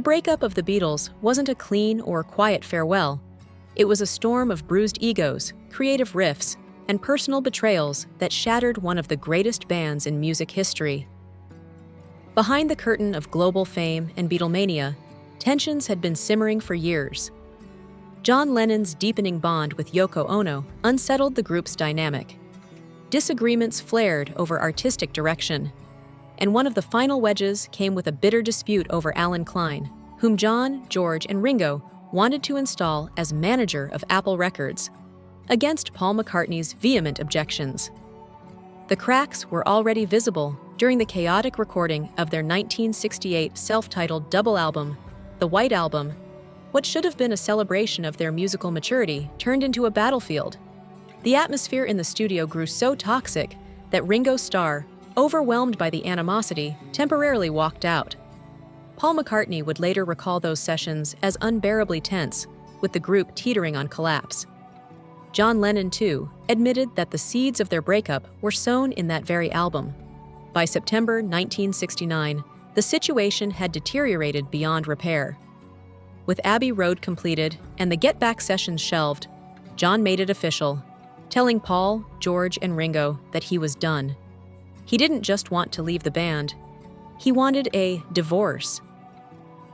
The breakup of the Beatles wasn't a clean or quiet farewell. It was a storm of bruised egos, creative riffs, and personal betrayals that shattered one of the greatest bands in music history. Behind the curtain of global fame and Beatlemania, tensions had been simmering for years. John Lennon's deepening bond with Yoko Ono unsettled the group's dynamic. Disagreements flared over artistic direction, and one of the final wedges came with a bitter dispute over Alan Klein, whom John, George, and Ringo wanted to install as manager of Apple Records, against Paul McCartney's vehement objections. The cracks were already visible during the chaotic recording of their 1968 self-titled double album, The White Album. What should have been a celebration of their musical maturity turned into a battlefield. The atmosphere in the studio grew so toxic that Ringo Starr, overwhelmed by the animosity, temporarily walked out. Paul McCartney would later recall those sessions as unbearably tense, with the group teetering on collapse. John Lennon, too, admitted that the seeds of their breakup were sown in that very album. By September 1969, the situation had deteriorated beyond repair. With Abbey Road completed and the Get Back sessions shelved, John made it official, telling Paul, George, and Ringo that he was done. He didn't just want to leave the band. He wanted a divorce.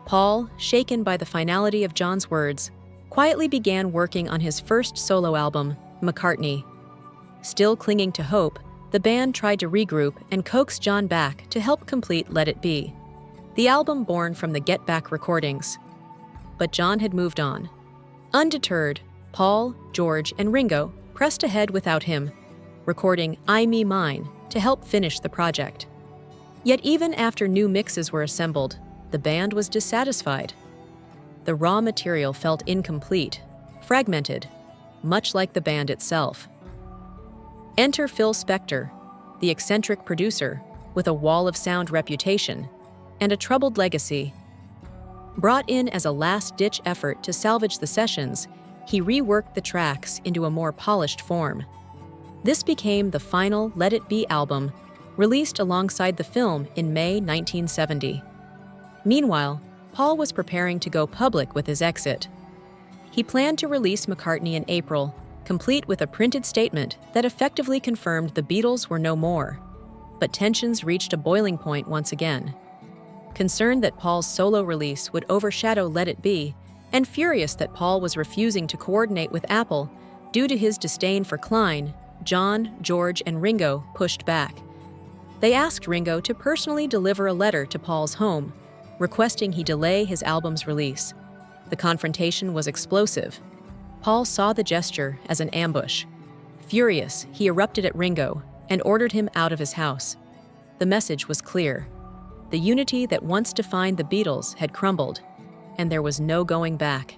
Paul, shaken by the finality of John's words, quietly began working on his first solo album, McCartney. Still clinging to hope, the band tried to regroup and coax John back to help complete Let It Be, the album born from the Get Back recordings. But John had moved on. Undeterred, Paul, George, and Ringo pressed ahead without him, recording I Me Mine to help finish the project. Yet even after new mixes were assembled, the band was dissatisfied. The raw material felt incomplete, fragmented, much like the band itself. Enter Phil Spector, the eccentric producer with a wall of sound reputation and a troubled legacy. Brought in as a last-ditch effort to salvage the sessions, he reworked the tracks into a more polished form. This became the final Let It Be album, released alongside the film in May 1970. Meanwhile, Paul was preparing to go public with his exit. He planned to release McCartney in April, complete with a printed statement that effectively confirmed the Beatles were no more. But tensions reached a boiling point once again. Concerned that Paul's solo release would overshadow Let It Be, and furious that Paul was refusing to coordinate with Apple due to his disdain for Klein, John, George, and Ringo pushed back. They asked Ringo to personally deliver a letter to Paul's home, requesting he delay his album's release. The confrontation was explosive. Paul saw the gesture as an ambush. Furious, he erupted at Ringo and ordered him out of his house. The message was clear. The unity that once defined the Beatles had crumbled, and there was no going back.